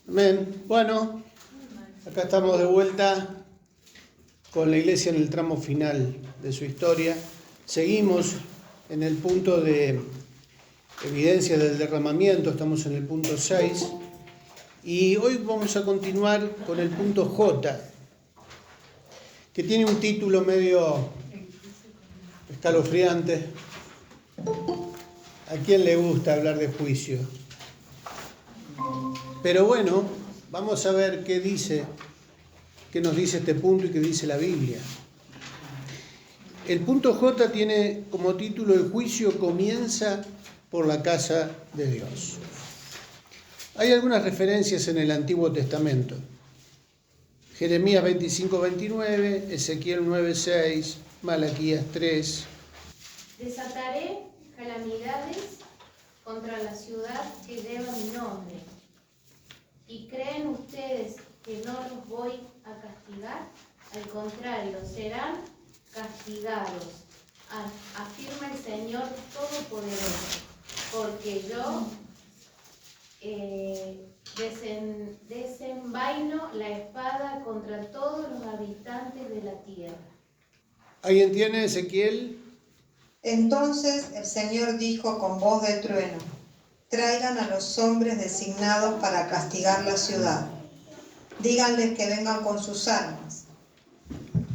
Amén. Bueno, acá estamos de vuelta con la iglesia en el tramo final de su historia. Seguimos en el punto de evidencia del derramamiento, estamos en el punto 6. Y hoy vamos a continuar con el punto J, que tiene un título medio escalofriante. ¿A quién le gusta hablar de juicio? Pero bueno, vamos a ver qué nos dice este punto y qué dice la Biblia. El punto J tiene como título: el juicio comienza por la casa de Dios. Hay algunas referencias en el Antiguo Testamento. Jeremías 25:29, Ezequiel 9:6, Malaquías 3. Desataré calamidades contra la ciudad que lleva mi nombre. ¿Y creen ustedes que no los voy a castigar? Al contrario, serán castigados, afirma el Señor Todopoderoso, porque yo desenvaino la espada contra todos los habitantes de la tierra. ¿Alguien tiene Ezequiel? Entonces el Señor dijo con voz de trueno: traigan a los hombres designados para castigar la ciudad. Díganles que vengan con sus armas.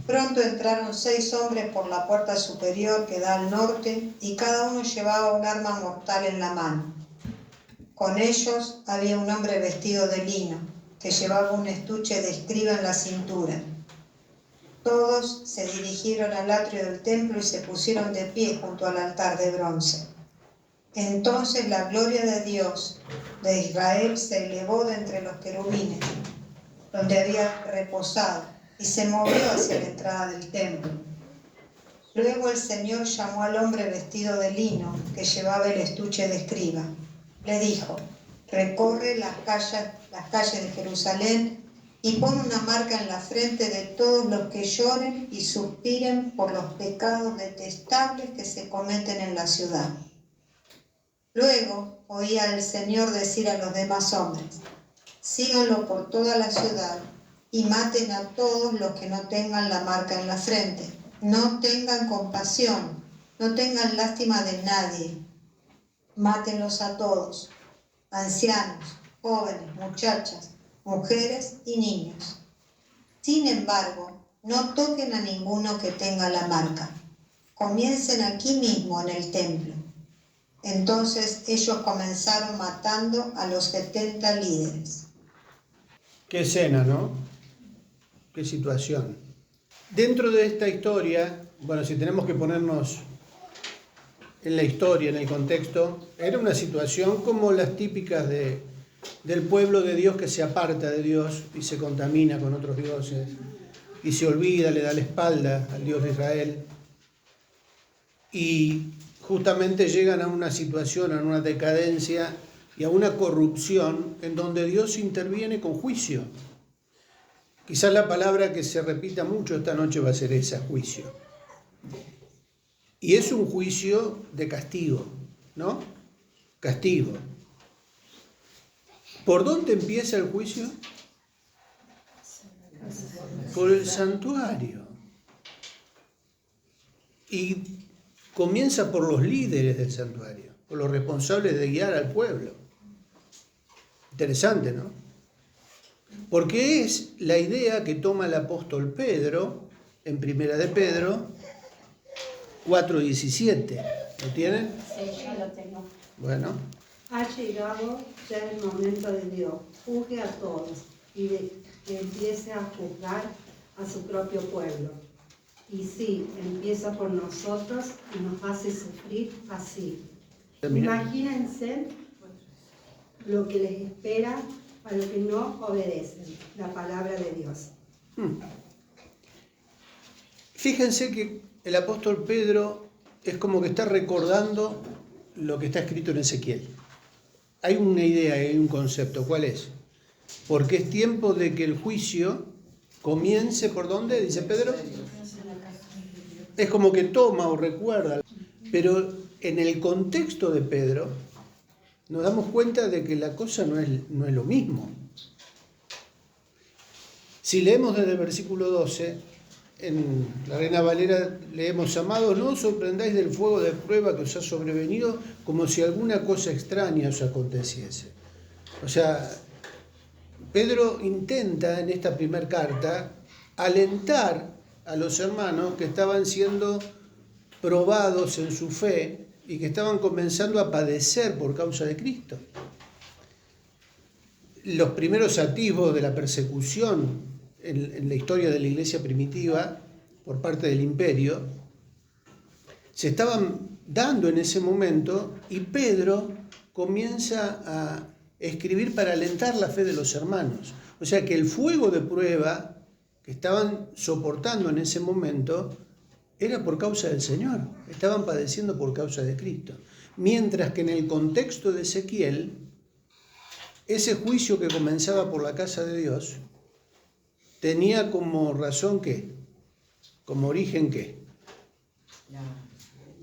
Pronto entraron 6 hombres por la puerta superior que da al norte, y cada uno llevaba un arma mortal en la mano. Con ellos había un hombre vestido de lino, que llevaba un estuche de escriba en la cintura. Todos se dirigieron al atrio del templo y se pusieron de pie junto al altar de bronce. Entonces la gloria de Dios de Israel se elevó de entre los querubines, donde había reposado, y se movió hacia la entrada del templo. Luego el Señor llamó al hombre vestido de lino, que llevaba el estuche de escriba. Le dijo: recorre las calles de Jerusalén y pon una marca en la frente de todos los que lloren y suspiren por los pecados detestables que se cometen en la ciudad. Luego oía al Señor decir a los demás hombres: síganlo por toda la ciudad y maten a todos los que no tengan la marca en la frente. No tengan compasión, no tengan lástima de nadie. Mátenlos a todos, ancianos, jóvenes, muchachas, mujeres y niños. Sin embargo, no toquen a ninguno que tenga la marca. Comiencen aquí mismo en el templo. Entonces ellos comenzaron matando a los 70 líderes. Qué escena, ¿no? Qué situación. Dentro de esta historia, bueno, si tenemos que ponernos en la historia, en el contexto, era una situación como las típicas del pueblo de Dios que se aparta de Dios y se contamina con otros dioses y se olvida, le da la espalda al Dios de Israel. Y justamente llegan a una situación, a una decadencia y a una corrupción en donde Dios interviene con juicio. Quizás la palabra que se repita mucho esta noche va a ser esa: juicio. Y es un juicio de castigo, ¿no? Castigo. ¿Por dónde empieza el juicio? Por el santuario. Y comienza por los líderes del santuario, por los responsables de guiar al pueblo. Interesante, ¿no? Porque es la idea que toma el apóstol Pedro en Primera de Pedro 4:17. ¿Lo tienen? Sí, yo lo tengo. Bueno. Ha llegado ya el momento de Dios. Juzgue a todos y que empiece a juzgar a su propio pueblo. Y sí, empieza por nosotros y nos hace sufrir así. Imagínense lo que les espera a los que no obedecen la palabra de Dios. Fíjense que el apóstol Pedro es como que está recordando lo que está escrito en Ezequiel. Hay una idea, hay un concepto. ¿Cuál es? Porque es tiempo de que el juicio comience. ¿Por dónde? Dice Pedro. Es como que toma o recuerda. Pero en el contexto de Pedro nos damos cuenta de que la cosa no es lo mismo. Si leemos desde el versículo 12, en la Reina Valera leemos: amados, no os sorprendáis del fuego de prueba que os ha sobrevenido como si alguna cosa extraña os aconteciese. O sea, Pedro intenta en esta primera carta alentar a los hermanos que estaban siendo probados en su fe y que estaban comenzando a padecer por causa de Cristo. Los primeros atisbos de la persecución en la historia de la iglesia primitiva por parte del imperio se estaban dando en ese momento, y Pedro comienza a escribir para alentar la fe de los hermanos. O sea que el fuego de prueba que estaban soportando en ese momento era por causa del Señor, estaban padeciendo por causa de Cristo. Mientras que en el contexto de Ezequiel, ese juicio que comenzaba por la casa de Dios tenía como razón ¿qué? Como origen ¿qué?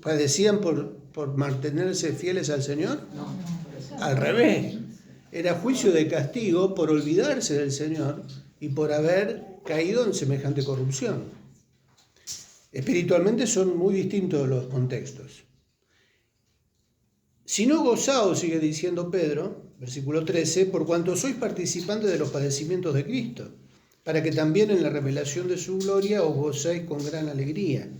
¿Padecían por mantenerse fieles al Señor? Al revés. Era juicio de castigo por olvidarse del Señor y por haber caído en semejante corrupción. Espiritualmente son muy distintos los contextos. Si no gozaos, sigue diciendo Pedro, versículo 13, por cuanto sois participantes de los padecimientos de Cristo, para que también en la revelación de su gloria os gocéis con gran alegría.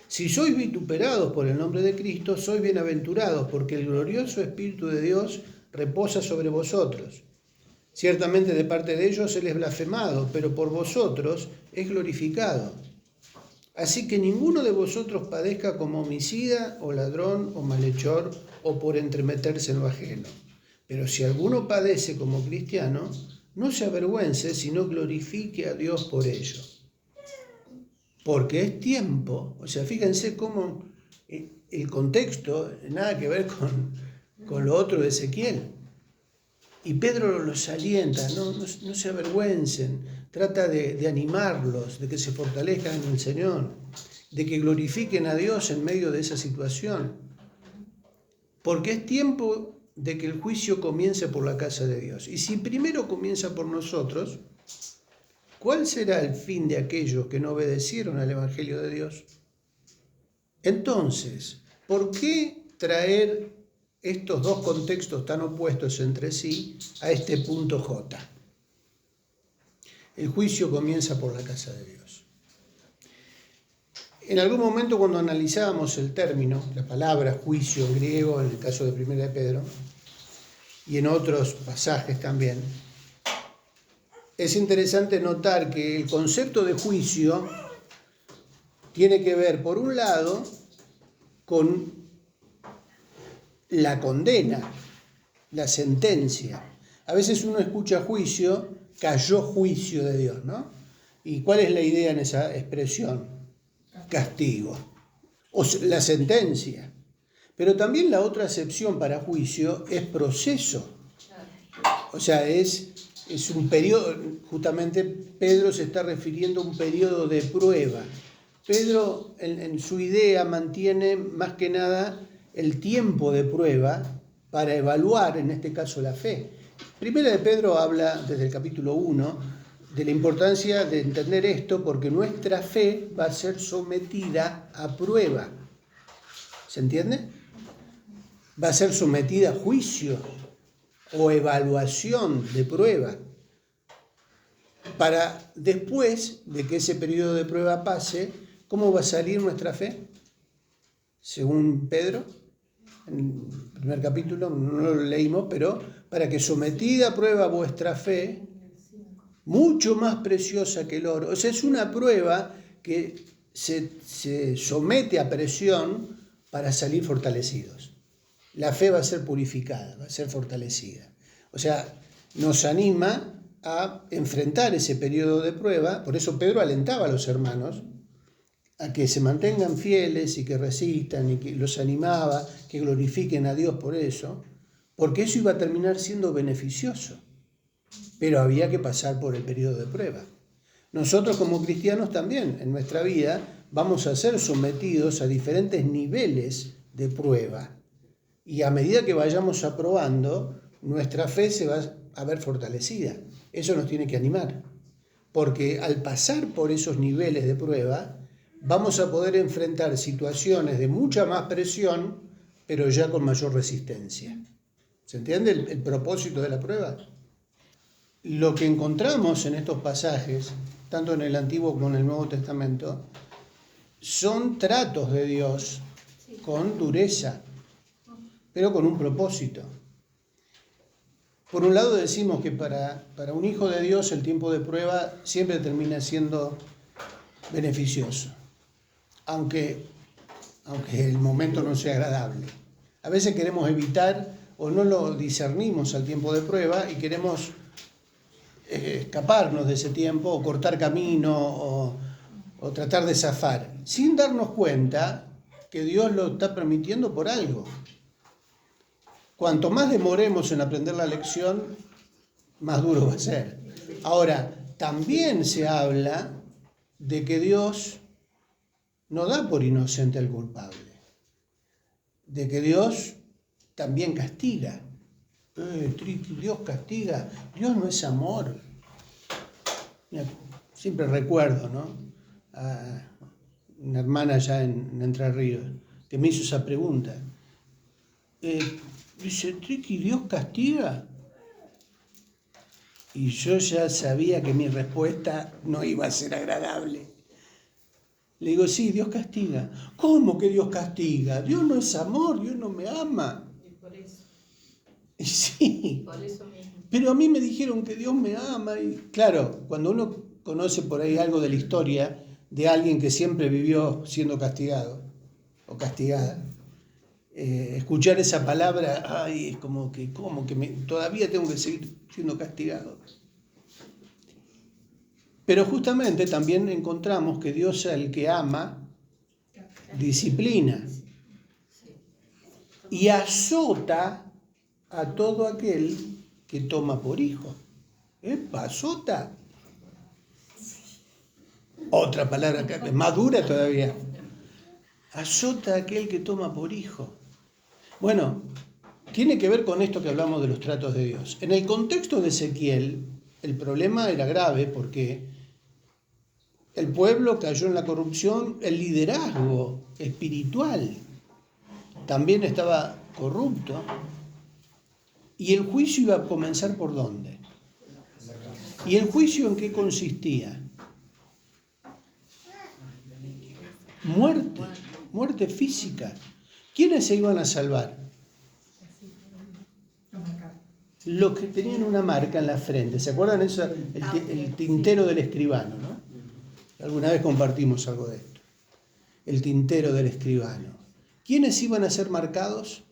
Si sois vituperados por el nombre de Cristo, sois bienaventurados, porque el glorioso Espíritu de Dios reposa sobre vosotros. Ciertamente de parte de ellos Él es blasfemado, pero por vosotros es glorificado. Así que ninguno de vosotros padezca como homicida, o ladrón, o malhechor, o por entremeterse en lo ajeno. Pero si alguno padece como cristiano, no se avergüence, sino glorifique a Dios por ello. Porque es tiempo, o sea, fíjense cómo el contexto, nada que ver con lo otro de Ezequiel. Y Pedro los alienta, no se avergüencen, trata de animarlos, de que se fortalezcan en el Señor, de que glorifiquen a Dios en medio de esa situación. Porque es tiempo de que el juicio comience por la casa de Dios. Y si primero comienza por nosotros, ¿cuál será el fin de aquellos que no obedecieron al Evangelio de Dios? Entonces, ¿por qué traer estos dos contextos tan opuestos entre sí a este punto J? El juicio comienza por la casa de Dios. En algún momento, cuando analizábamos el término, la palabra juicio en griego, en el caso de 1 de Pedro, y en otros pasajes también, es interesante notar que el concepto de juicio tiene que ver, por un lado, con la condena, la sentencia. A veces uno escucha juicio, cayó juicio de Dios, ¿no? ¿Y cuál es la idea en esa expresión? Castigo. O la sentencia. Pero también la otra acepción para juicio es proceso. O sea, es un periodo, justamente Pedro se está refiriendo a un periodo de prueba. Pedro en su idea mantiene más que nada el tiempo de prueba para evaluar, en este caso, la fe. Primera de Pedro habla, desde el capítulo 1, de la importancia de entender esto, porque nuestra fe va a ser sometida a prueba. ¿Se entiende? Va a ser sometida a juicio o evaluación de prueba, para después de que ese periodo de prueba pase, ¿cómo va a salir nuestra fe? Según Pedro, en el primer capítulo, no lo leímos, pero para que sometida a prueba vuestra fe, mucho más preciosa que el oro. O sea, es una prueba que se somete a presión para salir fortalecidos. La fe va a ser purificada, va a ser fortalecida. O sea, nos anima a enfrentar ese periodo de prueba. Por eso Pedro alentaba a los hermanos a que se mantengan fieles y que resistan, y que los animaba, que glorifiquen a Dios por eso, porque eso iba a terminar siendo beneficioso. Pero había que pasar por el periodo de prueba. Nosotros como cristianos también, en nuestra vida, vamos a ser sometidos a diferentes niveles de prueba. Y a medida que vayamos aprobando, nuestra fe se va a ver fortalecida. Eso nos tiene que animar. porque al pasar por esos niveles de prueba, vamos a poder enfrentar situaciones de mucha más presión, pero ya con mayor resistencia. ¿Se entiende el propósito de la prueba? Lo que encontramos en estos pasajes, tanto en el Antiguo como en el Nuevo Testamento, son tratos de Dios con dureza, pero con un propósito. Por un lado decimos que para un hijo de Dios el tiempo de prueba siempre termina siendo beneficioso, aunque el momento no sea agradable. A veces queremos evitar o no lo discernimos al tiempo de prueba y queremos escaparnos de ese tiempo o cortar camino o tratar de zafar, sin darnos cuenta que Dios lo está permitiendo por algo. Cuanto más demoremos en aprender la lección, más duro va a ser. Ahora, también se habla de que Dios no da por inocente al culpable, de que Dios también castiga. Dios castiga, Dios no es amor. Mira, siempre recuerdo, ¿no?, a una hermana allá en Entre Ríos que me hizo esa pregunta. Dice, Triqui, ¿Dios castiga? Y yo ya sabía que mi respuesta no iba a ser agradable. Le digo, sí, Dios castiga. ¿Cómo que Dios castiga? Dios no es amor, Dios no me ama. Y por eso. Y sí, Por eso mismo. pero a mí me dijeron que Dios me ama. Y claro, cuando uno conoce por ahí algo de la historia de alguien que siempre vivió siendo castigado o castigada, escuchar esa palabra, ay, es como que todavía tengo que seguir siendo castigado. Pero justamente también encontramos que Dios, al que ama, disciplina y azota a todo aquel que toma por hijo. Azota. Otra palabra que es más dura todavía. Azota a aquel que toma por hijo. Bueno, tiene que ver con esto que hablamos de los tratos de Dios. En el contexto de Ezequiel, el problema era grave porque el pueblo cayó en la corrupción, el liderazgo espiritual también estaba corrupto, y el juicio iba a comenzar ¿por dónde? ¿Y el juicio en qué consistía? Muerte física. ¿Quiénes se iban a salvar? Los que tenían una marca en la frente. ¿Se acuerdan eso? El tintero del escribano, ¿no? Alguna vez compartimos algo de esto. El tintero del escribano. ¿Quiénes iban a ser marcados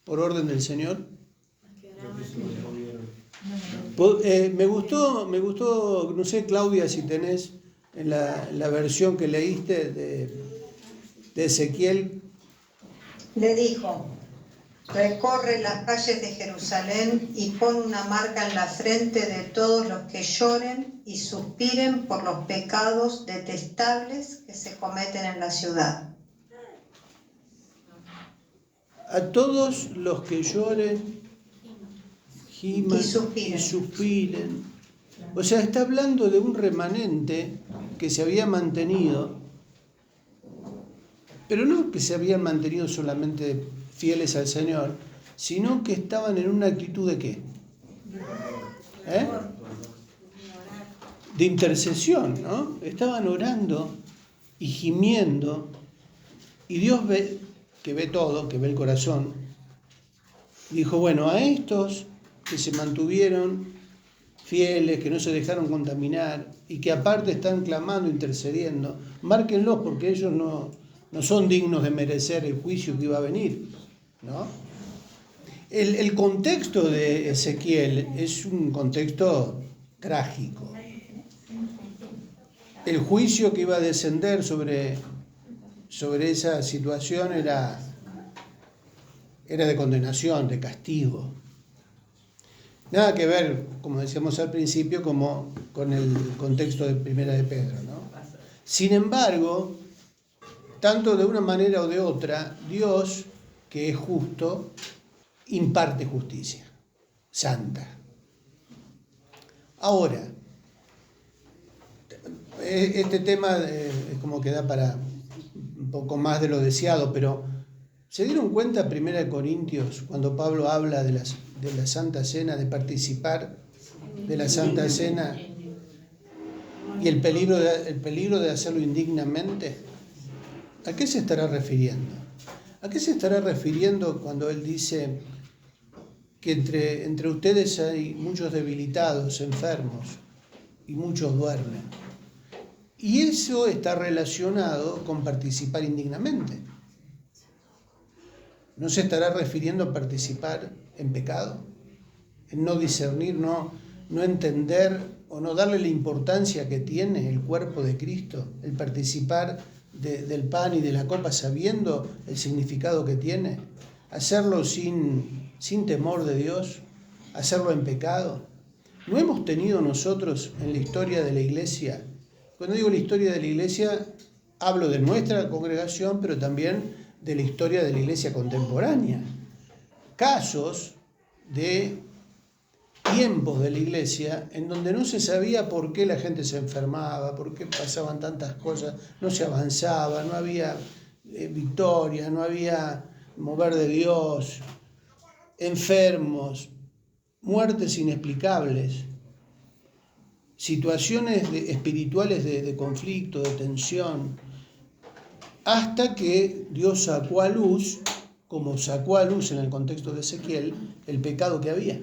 por orden del Señor? Me gustó, no sé, Claudia, si tenés en la versión que leíste de Ezequiel. Le dijo, recorre las calles de Jerusalén y pon una marca en la frente de todos los que lloren y suspiren por los pecados detestables que se cometen en la ciudad. A todos los que lloren, giman y suspiren. O sea, está hablando de un remanente que se había mantenido, pero no que se habían mantenido solamente fieles al Señor, sino que estaban en una actitud de ¿qué? De intercesión, ¿no? Estaban orando y gimiendo, y Dios ve, que ve todo, que ve el corazón, dijo, bueno, a estos que se mantuvieron fieles, que no se dejaron contaminar y que aparte están clamando, intercediendo, márquenlos porque ellos no son dignos de merecer el juicio que iba a venir, ¿no? El contexto de Ezequiel es un contexto trágico. El juicio que iba a descender sobre esa situación era de condenación, de castigo. Nada que ver, como decíamos al principio, como con el contexto de Primera de Pedro, ¿no? Sin embargo, tanto de una manera o de otra, Dios, que es justo, imparte justicia santa. Ahora, este tema es como que da para un poco más de lo deseado, pero ¿se dieron cuenta 1 Corintios cuando Pablo habla de la Santa Cena, de participar de la Santa Cena y el peligro de hacerlo indignamente? ¿A qué se estará refiriendo? ¿A qué se estará refiriendo cuando él dice que entre ustedes hay muchos debilitados, enfermos, y muchos duermen? Y eso está relacionado con participar indignamente. ¿No se estará refiriendo a participar en pecado? En no discernir, no entender o no darle la importancia que tiene el cuerpo de Cristo, el participar del pan y de la copa sabiendo el significado que tiene, hacerlo sin temor de Dios, hacerlo en pecado. ¿No hemos tenido nosotros en la historia de la iglesia? Cuando digo la historia de la iglesia, hablo de nuestra congregación, pero también de la historia de la iglesia contemporánea. Casos de tiempos de la iglesia en donde no se sabía por qué la gente se enfermaba, por qué pasaban tantas cosas, no se avanzaba, no había victoria, no había mover de Dios, enfermos, muertes inexplicables, situaciones espirituales de conflicto, de tensión, hasta que Dios sacó a luz, como sacó a luz en el contexto de Ezequiel, el pecado que había.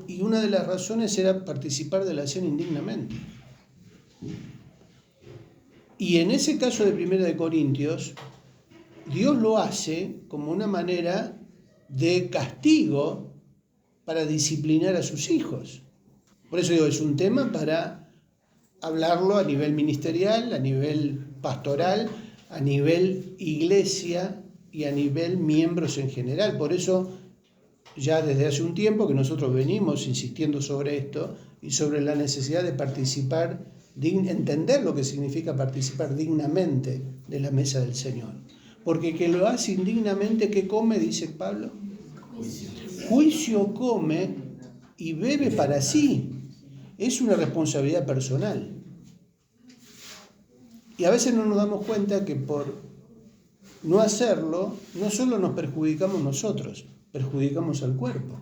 Y una de las razones era participar de la cena indignamente. Y en ese caso de 1 Corintios, Dios lo hace como una manera de castigo para disciplinar a sus hijos. Por eso digo, es un tema para hablarlo a nivel ministerial, a nivel pastoral, a nivel iglesia y a nivel miembros en general. Por eso ya desde hace un tiempo que nosotros venimos insistiendo sobre esto y sobre la necesidad de participar, entender lo que significa participar dignamente de la mesa del Señor. Porque que lo hace indignamente, ¿qué come? Dice Pablo. Juicio come y bebe para sí. Es una responsabilidad personal. Y a veces no nos damos cuenta que por no hacerlo, no solo nos perjudicamos nosotros, perjudicamos al cuerpo.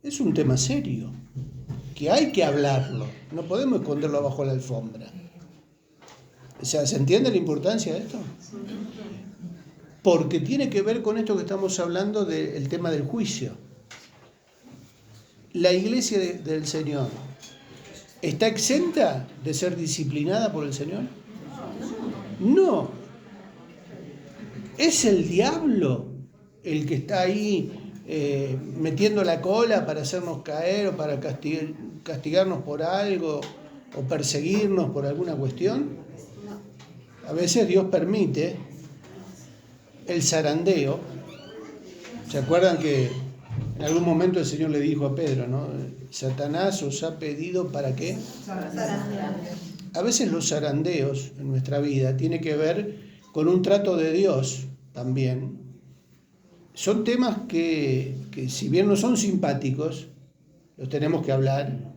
Es un tema serio, que hay que hablarlo, no podemos esconderlo abajo de la alfombra. O sea, ¿se entiende la importancia de esto? Porque tiene que ver con esto que estamos hablando del tema del juicio. La iglesia del Señor, ¿está exenta de ser disciplinada por el Señor? No. ¿Es el diablo el que está ahí metiendo la cola para hacernos caer o para castigarnos por algo o perseguirnos por alguna cuestión? A veces Dios permite el zarandeo. ¿Se acuerdan que en algún momento el Señor le dijo a Pedro, ¿no? Satanás os ha pedido ¿para qué? A veces los zarandeos en nuestra vida tienen que ver con un trato de Dios también. Son temas que si bien no son simpáticos, los tenemos que hablar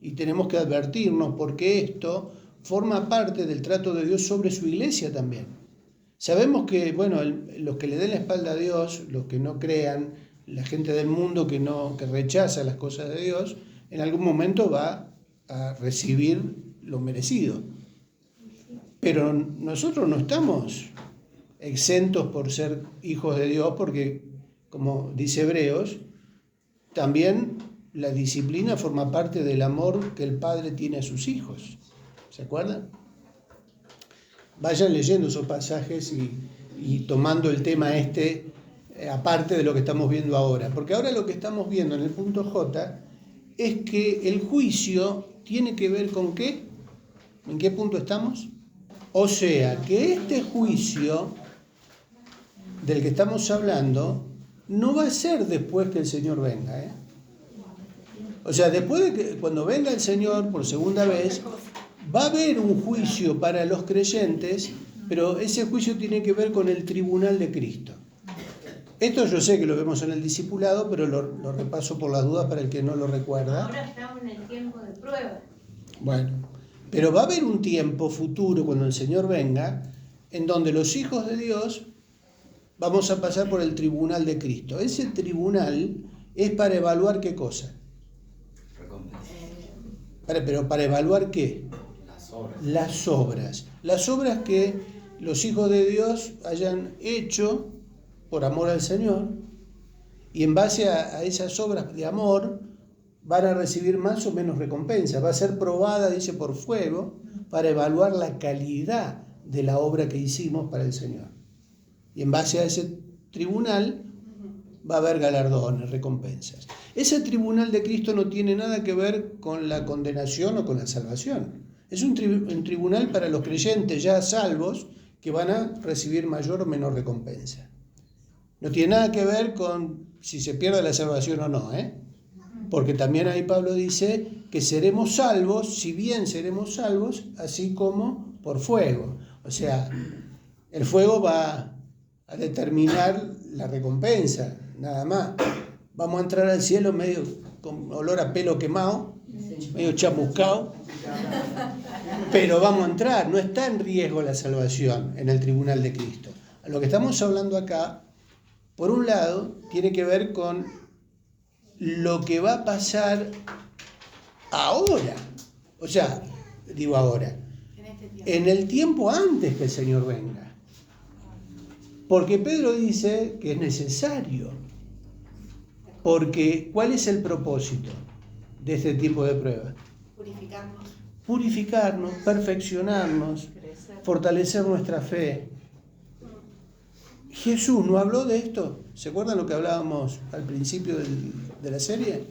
y tenemos que advertirnos porque esto forma parte del trato de Dios sobre su iglesia también. Sabemos que, bueno, los que le den la espalda a Dios, los que no crean, la gente del mundo que rechaza las cosas de Dios, en algún momento va a recibir lo merecido. Pero nosotros no estamos exentos por ser hijos de Dios, porque, como dice Hebreos, también la disciplina forma parte del amor que el Padre tiene a sus hijos. ¿Se acuerdan? Vayan leyendo esos pasajes y tomando el tema aparte de lo que estamos viendo ahora. Porque ahora lo que estamos viendo en el punto J es que el juicio tiene que ver con ¿qué? ¿En qué punto estamos? O sea, que este juicio del que estamos hablando no va a ser después que el Señor venga. O sea, después de que cuando venga el Señor por segunda vez, va a haber un juicio para los creyentes, pero ese juicio tiene que ver con el tribunal de Cristo. Esto yo sé que lo vemos en el discipulado, pero lo repaso por las dudas para el que no lo recuerda. Ahora estamos en el tiempo de prueba. Bueno, pero va a haber un tiempo futuro cuando el Señor venga, en donde los hijos de Dios vamos a pasar por el tribunal de Cristo. Ese tribunal es para evaluar qué cosa. Pero para evaluar qué. Las obras. Las obras que los hijos de Dios hayan hecho por amor al Señor, y en base a esas obras de amor van a recibir más o menos recompensa. Va a ser probada, dice, por fuego, para evaluar la calidad de la obra que hicimos para el Señor. Y en base a ese tribunal va a haber galardones, recompensas. Ese tribunal de Cristo no tiene nada que ver con la condenación o con la salvación. Es un tribunal para los creyentes ya salvos que van a recibir mayor o menor recompensa. No tiene nada que ver con si se pierde la salvación o no, porque también ahí Pablo dice que seremos salvos, si bien seremos salvos, así como por fuego. O sea, el fuego va a determinar la recompensa, nada más. Vamos a entrar al cielo medio con olor a pelo quemado, medio chamuscado, pero vamos a entrar. No está en riesgo la salvación en el tribunal de Cristo. A lo que estamos hablando acá, por un lado, tiene que ver con lo que va a pasar ahora. O sea, digo ahora, en el tiempo antes que el Señor venga. Porque Pedro dice que es necesario. Porque, ¿cuál es el propósito de este tiempo de prueba? Purificarnos, perfeccionarnos, fortalecer nuestra fe. Jesús no habló de esto. ¿Se acuerdan lo que hablábamos al principio de la serie?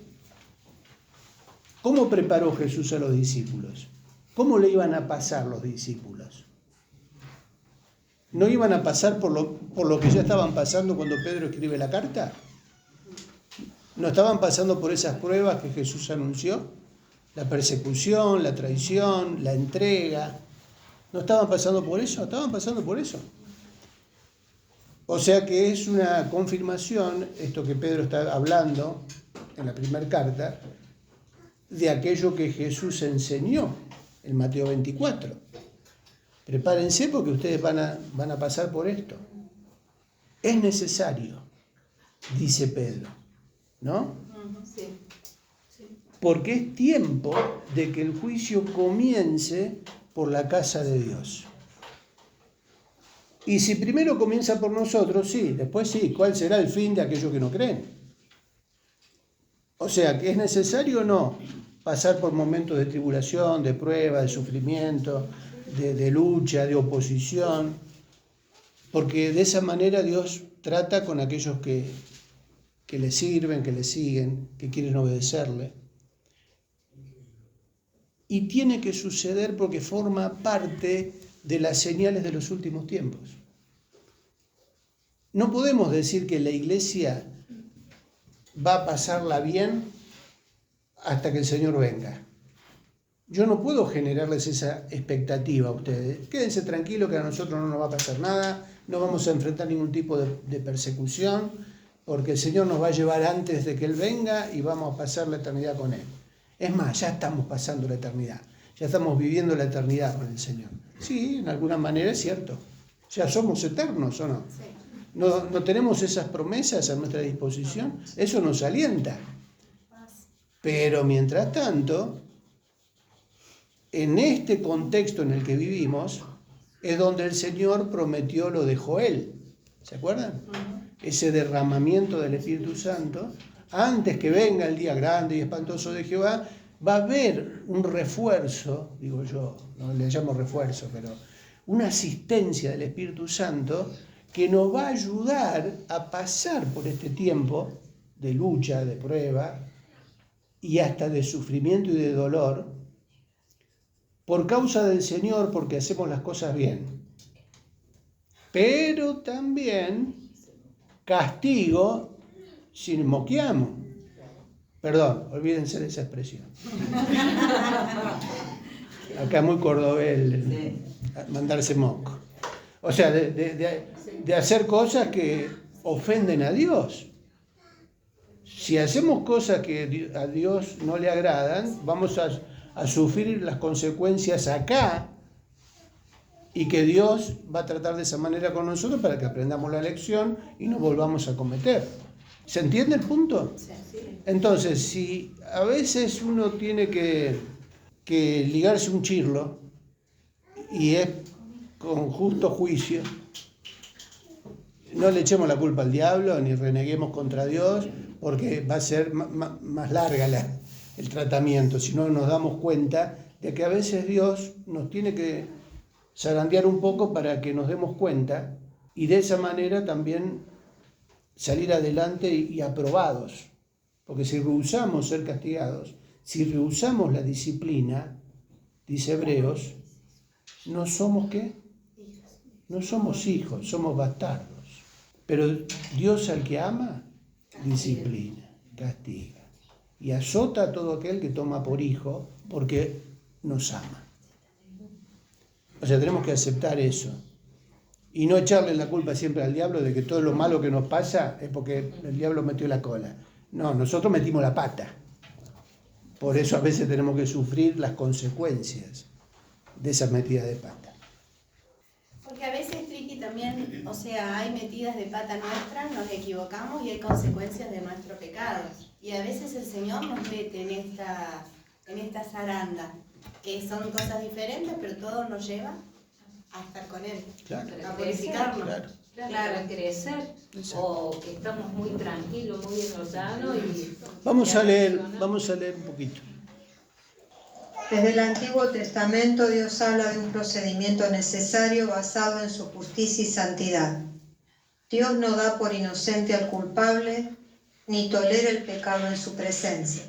¿Cómo preparó Jesús a los discípulos? ¿Cómo le iban a pasar los discípulos? ¿No iban a pasar por lo que ya estaban pasando cuando Pedro escribe la carta? ¿No estaban pasando por esas pruebas que Jesús anunció? La persecución, la traición, la entrega. ¿No estaban pasando por eso? Estaban pasando por eso. O sea que es una confirmación, esto que Pedro está hablando en la primera carta, de aquello que Jesús enseñó en Mateo 24. Prepárense porque ustedes van a pasar por esto. Es necesario, dice Pedro, ¿no? Sí. Porque es tiempo de que el juicio comience por la casa de Dios. Y si primero comienza por nosotros, sí, después sí, ¿cuál será el fin de aquellos que no creen? O sea, que es necesario o no pasar por momentos de tribulación, de prueba, de sufrimiento, de lucha, de oposición, porque de esa manera Dios trata con aquellos que le sirven, que le siguen, que quieren obedecerle. Y tiene que suceder porque forma parte de las señales de los últimos tiempos. No podemos decir que la iglesia va a pasarla bien hasta que el Señor venga. Yo no puedo generarles esa expectativa a ustedes. Quédense tranquilos que a nosotros no nos va a pasar nada, no vamos a enfrentar ningún tipo de persecución, porque el Señor nos va a llevar antes de que Él venga y vamos a pasar la eternidad con Él. Es más, ya estamos pasando la eternidad, ya estamos viviendo la eternidad con el Señor. Sí, en alguna manera es cierto. Ya somos eternos, ¿o no? Sí. ¿No tenemos esas promesas a nuestra disposición? Eso nos alienta. Pero mientras tanto, en este contexto en el que vivimos, es donde el Señor prometió lo de Joel. ¿Se acuerdan? Ese derramamiento del Espíritu Santo. Antes que venga el día grande y espantoso de Jehová, va a haber un refuerzo, digo yo, no le llamo refuerzo, pero una asistencia del Espíritu Santo que nos va a ayudar a pasar por este tiempo de lucha, de prueba y hasta de sufrimiento y de dolor por causa del Señor, porque hacemos las cosas bien. Pero también castigo si moqueamos. Perdón, olvídense de esa expresión. Acá muy cordobés mandarse moco. O sea, de hacer cosas que ofenden a Dios. Si hacemos cosas que a Dios no le agradan, vamos a sufrir las consecuencias acá y que Dios va a tratar de esa manera con nosotros para que aprendamos la lección y no volvamos a cometer. ¿Se entiende el punto? Entonces, si a veces uno tiene que ligarse un chirlo y es con justo juicio, no le echemos la culpa al diablo ni reneguemos contra Dios, porque va a ser más larga el tratamiento, si no nos damos cuenta de que a veces Dios nos tiene que zarandear un poco para que nos demos cuenta y de esa manera también salir adelante y aprobados. Porque si rehusamos ser castigados, si rehusamos la disciplina, dice Hebreos, no somos ¿qué? No somos hijos, somos bastardos. Pero Dios al que ama, disciplina, castiga. Y azota a todo aquel que toma por hijo porque nos ama. O sea, tenemos que aceptar eso. Y no echarle la culpa siempre al diablo de que todo lo malo que nos pasa es porque el diablo metió la cola. No, nosotros metimos la pata. Por eso a veces tenemos que sufrir las consecuencias de esa metida de pata. Porque a veces, Triqui, también, o sea, hay metidas de pata nuestras, nos equivocamos y hay consecuencias de nuestro pecado. Y a veces el Señor nos mete en esta zaranda, que son cosas diferentes, pero todo nos lleva a estar con Él, Claro. a purificarnos. Claro. Claro, a crecer, o que estamos muy tranquilos, muy enojados y... Vamos a leer un poquito. Desde el Antiguo Testamento Dios habla de un procedimiento necesario basado en su justicia y santidad. Dios no da por inocente al culpable, ni tolera el pecado en su presencia.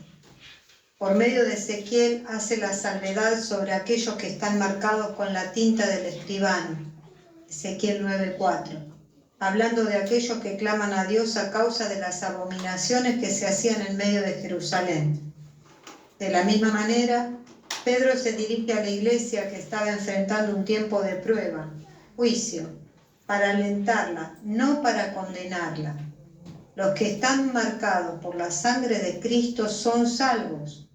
Por medio de Ezequiel hace la salvedad sobre aquellos que están marcados con la tinta del escribano. Ezequiel 9:4. Hablando de aquellos que claman a Dios a causa de las abominaciones que se hacían en medio de Jerusalén. De la misma manera, Pedro se dirige a la iglesia que estaba enfrentando un tiempo de prueba, juicio, para alentarla, no para condenarla. Los que están marcados por la sangre de Cristo son salvos,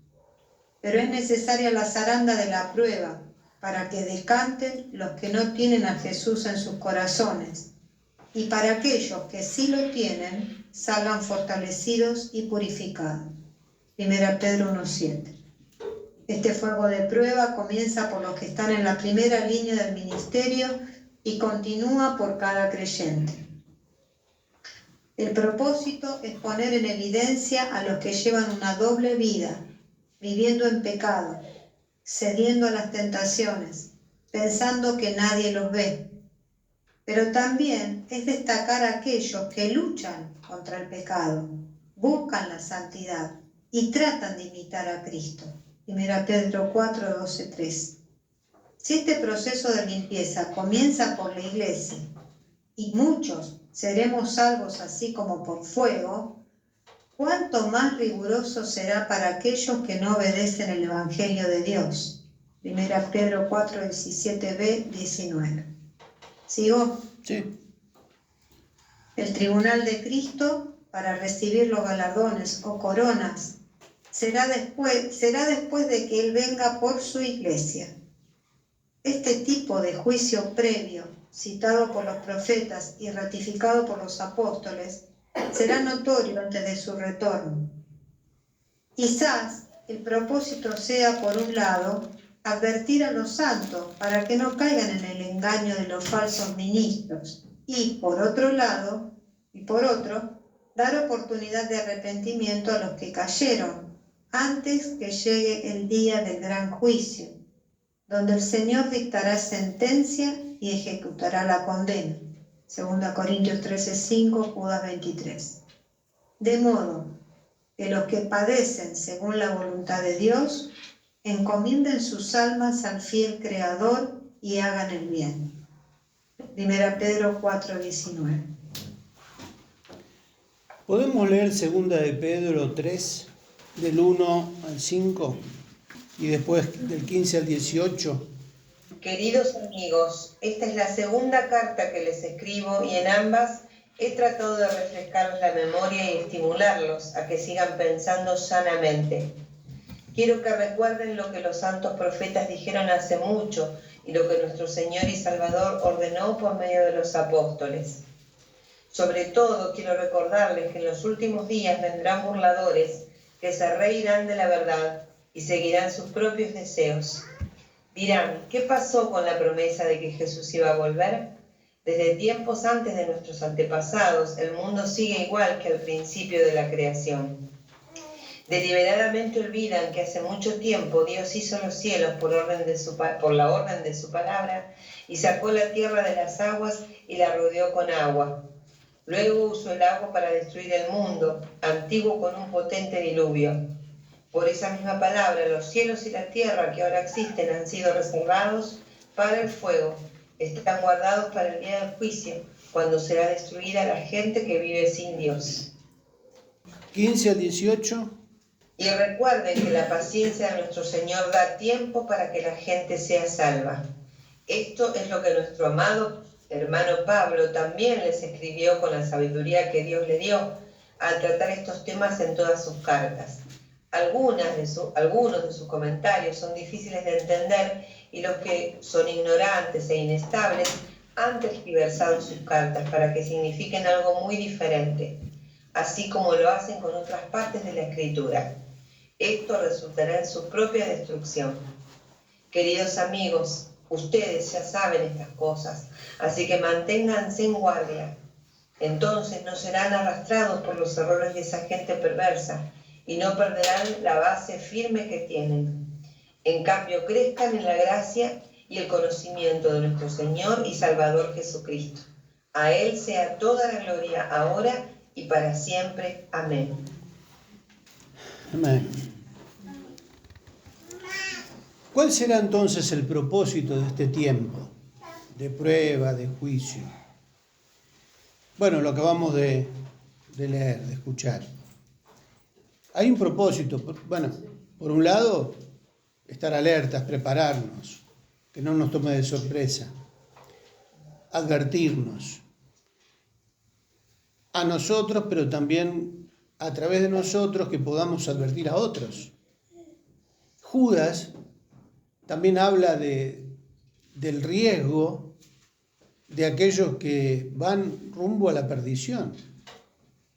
pero es necesaria la zaranda de la prueba para que decanten los que no tienen a Jesús en sus corazones, y para aquellos que sí lo tienen, salgan fortalecidos y purificados. 1 Pedro 1:7. Este fuego de prueba comienza por los que están en la primera línea del ministerio y continúa por cada creyente. El propósito es poner en evidencia a los que llevan una doble vida, viviendo en pecado, cediendo a las tentaciones, pensando que nadie los ve. Pero también es destacar a aquellos que luchan contra el pecado, buscan la santidad y tratan de imitar a Cristo. 1 Pedro 4, 12, 3. Si este proceso de limpieza comienza por la iglesia y muchos seremos salvos así como por fuego, ¿cuánto más riguroso será para aquellos que no obedecen el Evangelio de Dios? 1 Pedro 4, 17b, 19. ¿Sigo? Sí. El tribunal de Cristo, para recibir los galardones o coronas, será después de que Él venga por su iglesia. Este tipo de juicio previo, citado por los profetas y ratificado por los apóstoles, será notorio antes de su retorno. Quizás el propósito sea, por un lado, advertir a los santos para que no caigan en el engaño de los falsos ministros y, por otro, dar oportunidad de arrepentimiento a los que cayeron antes que llegue el día del gran juicio, donde el Señor dictará sentencia y ejecutará la condena. 2 Corintios 13:5, Judas 23. De modo que los que padecen según la voluntad de Dios encomienden sus almas al fiel Creador y hagan el bien. 1 Pedro 4:19. ¿Podemos leer 2 de Pedro 3, del 1 al 5, y después del 15 al 18? Queridos amigos, esta es la segunda carta que les escribo y en ambas he tratado de refrescarles la memoria y estimularlos a que sigan pensando sanamente. quiero que recuerden lo que los santos profetas dijeron hace mucho y lo que nuestro Señor y Salvador ordenó por medio de los apóstoles. Sobre todo, quiero recordarles que en los últimos días vendrán burladores que se reirán de la verdad y seguirán sus propios deseos. Dirán, ¿qué pasó con la promesa de que Jesús iba a volver? Desde tiempos antes de nuestros antepasados, el mundo sigue igual que al principio de la creación. Deliberadamente olvidan que hace mucho tiempo Dios hizo los cielos por la orden de su palabra y sacó la tierra de las aguas y la rodeó con agua. Luego usó el agua para destruir el mundo, antiguo con un potente diluvio. Por esa misma palabra, los cielos y la tierra que ahora existen han sido reservados para el fuego. Están guardados para el día del juicio, cuando será destruida la gente que vive sin Dios. 15 al 18. Y recuerden que la paciencia de nuestro Señor da tiempo para que la gente sea salva. Esto es lo que nuestro amado hermano Pablo también les escribió con la sabiduría que Dios le dio al tratar estos temas en todas sus cartas. Algunos de sus comentarios son difíciles de entender y los que son ignorantes e inestables han tergiversado sus cartas para que signifiquen algo muy diferente, así como lo hacen con otras partes de la Escritura. Esto resultará en su propia destrucción. Queridos amigos, ustedes ya saben estas cosas, así que manténganse en guardia. Entonces no serán arrastrados por los errores de esa gente perversa y no perderán la base firme que tienen. En cambio, crezcan en la gracia y el conocimiento de nuestro Señor y Salvador Jesucristo. A Él sea toda la gloria ahora y para siempre. Amén. Amén. ¿Cuál será entonces el propósito de este tiempo de prueba, de juicio? Bueno, lo acabamos de leer, de escuchar. Hay un propósito. Bueno, por un lado, estar alertas, prepararnos, que no nos tome de sorpresa, advertirnos a nosotros, pero también a través de nosotros que podamos advertir a otros. Judas también habla del riesgo de aquellos que van rumbo a la perdición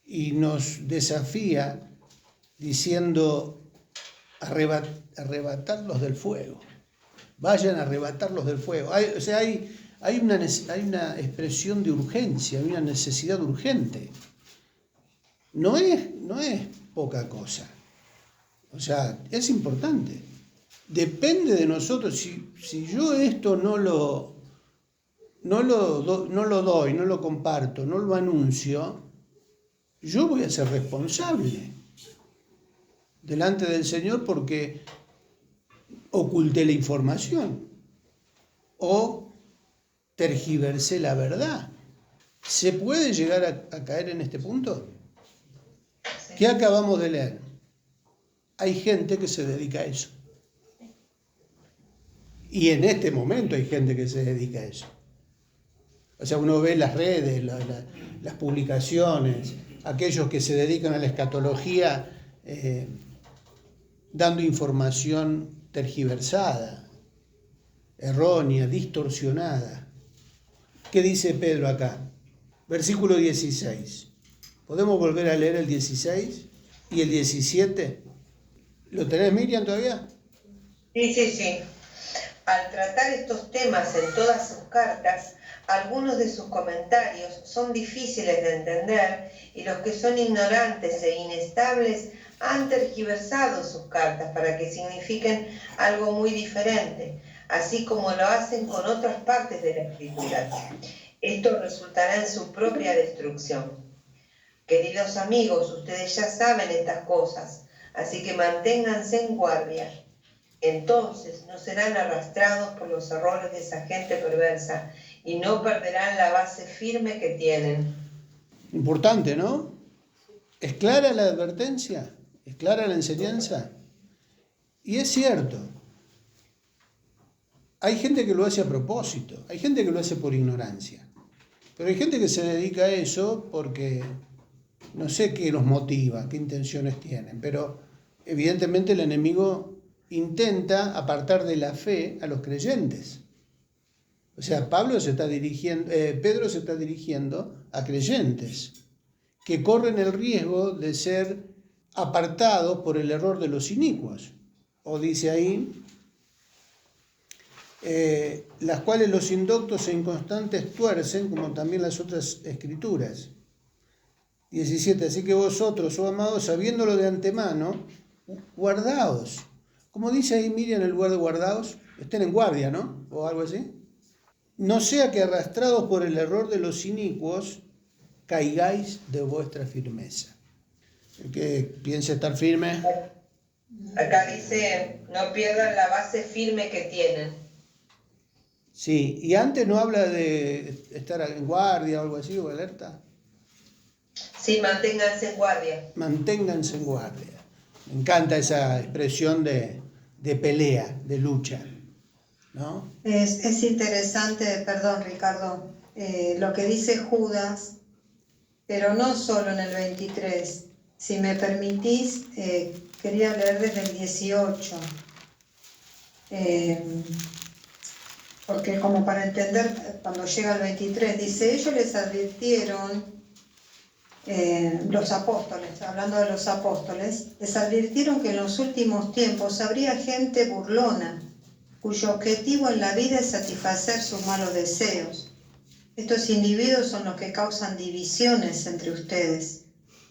y nos desafía diciendo arrebatarlos del fuego. Vayan a arrebatarlos del fuego. Hay una expresión de urgencia, hay una necesidad urgente. No es poca cosa. O sea, es importante. Depende de nosotros. Si yo esto no lo doy, no lo comparto, no lo anuncio, yo voy a ser responsable delante del Señor porque oculté la información o tergiversé la verdad. ¿Se puede llegar a caer en este punto? ¿Qué acabamos de leer? Hay gente que se dedica a eso. Y en este momento hay gente que se dedica a eso. O sea, uno ve las redes, las publicaciones, aquellos que se dedican a la escatología dando información tergiversada, errónea, distorsionada. ¿Qué dice Pedro acá? Versículo 16. ¿Podemos volver a leer el 16 y el 17? ¿Lo tenés, Miriam, todavía? Sí. Al tratar estos temas en todas sus cartas, algunos de sus comentarios son difíciles de entender y los que son ignorantes e inestables han tergiversado sus cartas para que signifiquen algo muy diferente, así como lo hacen con otras partes de la Escritura. Esto resultará en su propia destrucción. Queridos amigos, ustedes ya saben estas cosas, así que manténganse en guardia. Entonces no serán arrastrados por los errores de esa gente perversa y no perderán la base firme que tienen. Importante, ¿no? ¿Es clara la advertencia? ¿Es clara la enseñanza? Y es cierto. Hay gente que lo hace a propósito, hay gente que lo hace por ignorancia, pero hay gente que se dedica a eso porque no sé qué los motiva, qué intenciones tienen, pero evidentemente el enemigo intenta apartar de la fe a los creyentes. O sea, Pedro se está dirigiendo a creyentes que corren el riesgo de ser apartados por el error de los inicuos. O dice ahí, las cuales los indoctos e inconstantes tuercen, como también las otras escrituras. 17. Así que vosotros, oh amados, sabiéndolo de antemano, guardaos. Como dice ahí Miriam en el lugar de guardaos, estén en guardia, ¿no? O algo así. No sea que arrastrados por el error de los inicuos, caigáis de vuestra firmeza. El que piense estar firme. Acá dice, no pierdan la base firme que tienen. Sí, y antes no habla de estar en guardia o algo así, o alerta. Sí, manténganse en guardia. Manténganse en guardia. Me encanta esa expresión de pelea, de lucha, ¿no? Es interesante, perdón Ricardo, lo que dice Judas, pero no solo en el 23. Si me permitís, quería leer desde el 18. Porque como para entender, cuando llega el 23, dice, ellos les advirtieron, los apóstoles, hablando de los apóstoles, les advirtieron que en los últimos tiempos habría gente burlona, cuyo objetivo en la vida es satisfacer sus malos deseos. Estos individuos son los que causan divisiones entre ustedes.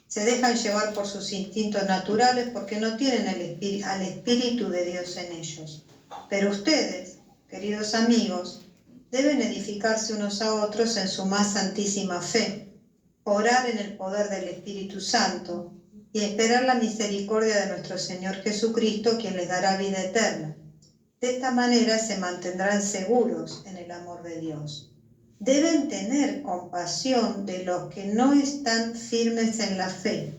Se dejan llevar por sus instintos naturales porque no tienen al Espíritu de Dios en ellos. Pero ustedes, queridos amigos, deben edificarse unos a otros en su más santísima fe, orar en el poder del Espíritu Santo y esperar la misericordia de nuestro Señor Jesucristo, quien les dará vida eterna. De esta manera se mantendrán seguros en el amor de Dios. Deben tener compasión de los que no están firmes en la fe.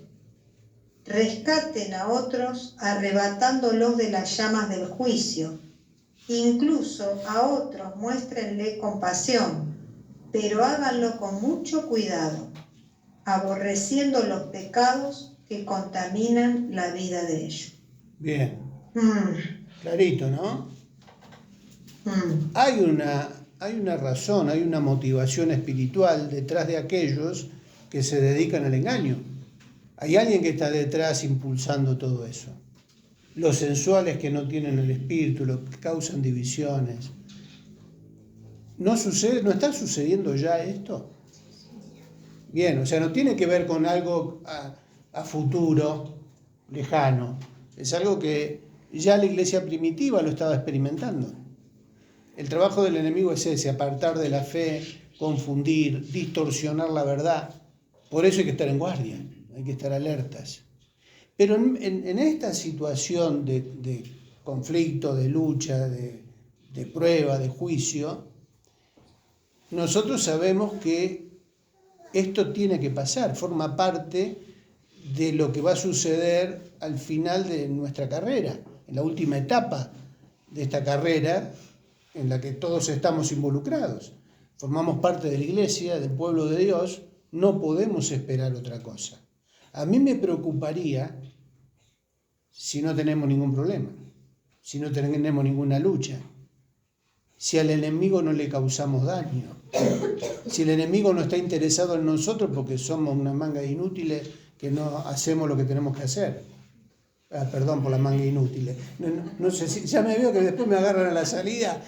Rescaten a otros arrebatándolos de las llamas del juicio. Incluso a otros muéstrenle compasión, pero háganlo con mucho cuidado, aborreciendo los pecados que contaminan la vida de ellos. Bien. Clarito, ¿no? Hay una razón, hay una motivación espiritual detrás de aquellos que se dedican al engaño. Hay alguien que está detrás impulsando todo eso. Los sensuales que no tienen el espíritu, los que causan divisiones. ¿No está sucediendo ya esto? Bien, o sea, no tiene que ver con algo a futuro, lejano. Es algo que ya la iglesia primitiva lo estaba experimentando. El trabajo del enemigo es ese, apartar de la fe, confundir, distorsionar la verdad. Por eso hay que estar en guardia, hay que estar alertas. Pero en esta situación de conflicto, de lucha, de prueba, de juicio, nosotros sabemos que esto tiene que pasar, forma parte de lo que va a suceder al final de nuestra carrera, en la última etapa de esta carrera en la que todos estamos involucrados. Formamos parte de la iglesia, del pueblo de Dios, no podemos esperar otra cosa. A mí me preocuparía si no tenemos ningún problema, si no tenemos ninguna lucha, si al enemigo no le causamos daño, si el enemigo no está interesado en nosotros porque somos una manga de inútiles que no hacemos lo que tenemos que hacer. Perdón por la manga inútiles. No sé si ya me veo que después me agarran a la salida.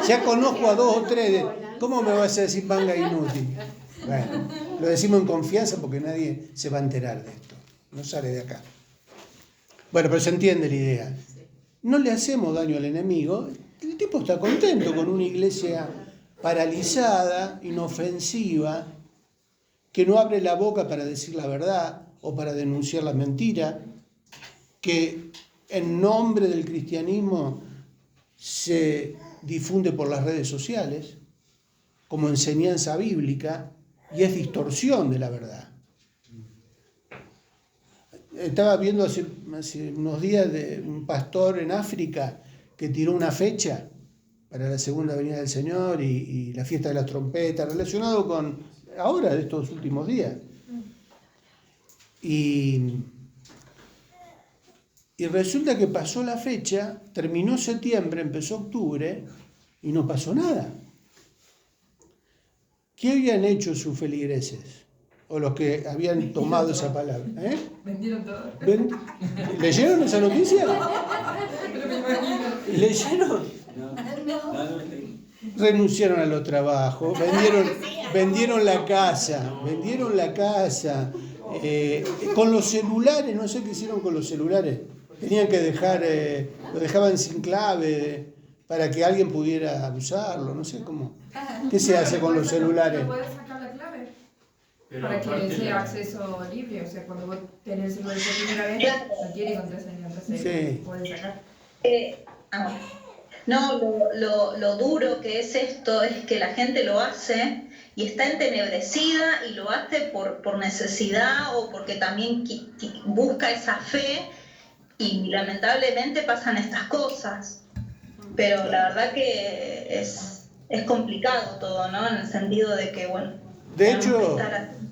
Ya conozco a 2 o 3. ¿Cómo me vas a decir manga inútil? Bueno, lo decimos en confianza porque nadie se va a enterar de esto. No sale de acá. Bueno, pero se entiende la idea. No le hacemos daño al enemigo. El tipo está contento con una iglesia paralizada, inofensiva, que no abre la boca para decir la verdad o para denunciar la mentira, que en nombre del cristianismo se difunde por las redes sociales como enseñanza bíblica y es distorsión de la verdad. Estaba viendo hace unos días de un pastor en África que tiró una fecha para la segunda venida del Señor y la fiesta de las trompetas, relacionado con ahora de estos últimos días. Y Y resulta que pasó la fecha, terminó septiembre, empezó octubre y no pasó nada. ¿Qué habían hecho sus feligreses? O los que habían tomado esa palabra. Vendieron todo. ¿Leyeron esa noticia? ¿Leyeron? Renunciaron a los trabajos, vendieron la casa, con los celulares, no sé qué hicieron con los celulares. Tenían que lo dejaban sin clave para que alguien pudiera usarlo, no sé cómo. ¿Qué se hace con los celulares? No puedes sacar la clave para que sea acceso libre, o sea, cuando vos tenés el celular por primera vez, no tiene contraseña, entonces Sí. puedes sacar. No, lo duro que es esto es que la gente lo hace y está entenebrecida y lo hace por necesidad o porque también busca esa fe y lamentablemente pasan estas cosas. Pero la verdad que es complicado todo, ¿no? En el sentido de que, bueno... De hecho,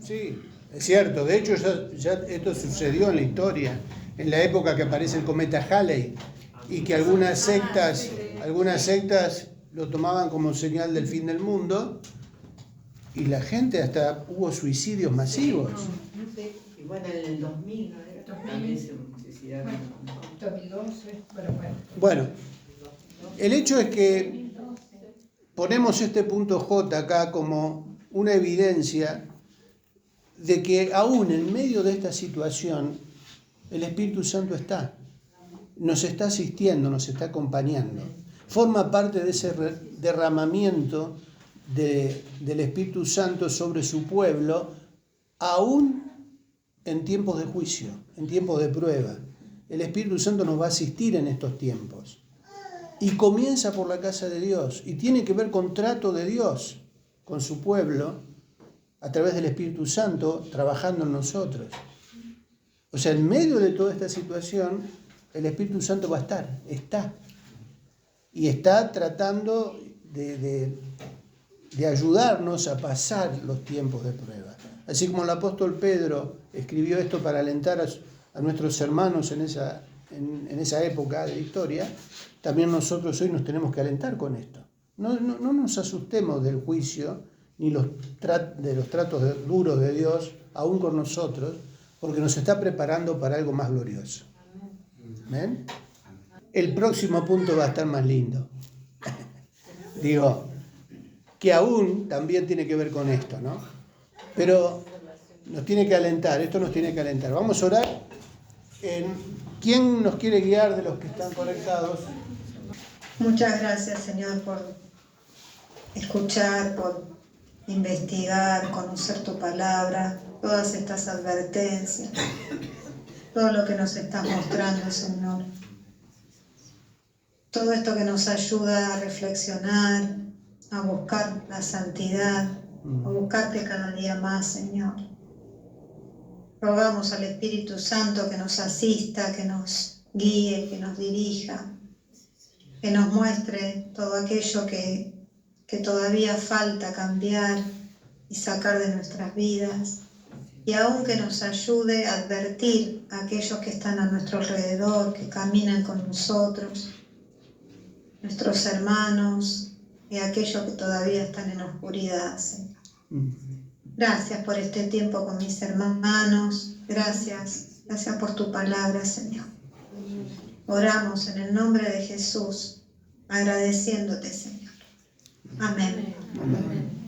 sí, es cierto, de hecho ya esto sucedió en la historia, en la época que aparece el cometa Halley, y que algunas sectas lo tomaban como señal del fin del mundo, y la gente hasta hubo suicidios masivos. Igual en el 2000, ¿no era? 2000. También se suicidaron. 2012, Bueno, el hecho es que ponemos este punto J acá como una evidencia de que aún en medio de esta situación el Espíritu Santo nos está asistiendo, nos está acompañando. Forma parte de ese derramamiento del Espíritu Santo sobre su pueblo, aún en tiempos de juicio, en tiempos de prueba. El Espíritu Santo nos va a asistir en estos tiempos. Y comienza por la casa de Dios y tiene que ver con trato de Dios con su pueblo a través del Espíritu Santo trabajando en nosotros. O sea, en medio de toda esta situación, el Espíritu Santo va a está. Y está tratando de ayudarnos a pasar los tiempos de prueba. Así como el apóstol Pedro escribió esto para alentar a nuestros hermanos en esa época de la historia, también nosotros hoy nos tenemos que alentar con esto. No nos asustemos del juicio ni de los tratos duros de Dios, aún con nosotros, porque nos está preparando para algo más glorioso. ¿Ven? El próximo punto va a estar más lindo. Digo, que aún también tiene que ver con esto, ¿no? Pero nos tiene que alentar, esto nos tiene que alentar. Vamos a orar. ¿Quién nos quiere guiar de los que están conectados? Muchas gracias, Señor, por escuchar, por investigar, conocer tu palabra, todas estas advertencias, todo lo que nos estás mostrando, Señor. Todo esto que nos ayuda a reflexionar, a buscar la santidad, a buscarte cada día más, Señor. Rogamos al Espíritu Santo que nos asista, que nos guíe, que nos dirija, que nos muestre todo aquello que todavía falta cambiar y sacar de nuestras vidas, y aún que nos ayude a advertir a aquellos que están a nuestro alrededor, que caminan con nosotros, nuestros hermanos y aquellos que todavía están en oscuridad, Señor. Gracias por este tiempo con mis hermanos, gracias por tu palabra, Señor. Oramos en el nombre de Jesús, agradeciéndote, Señor. Amén. Amén.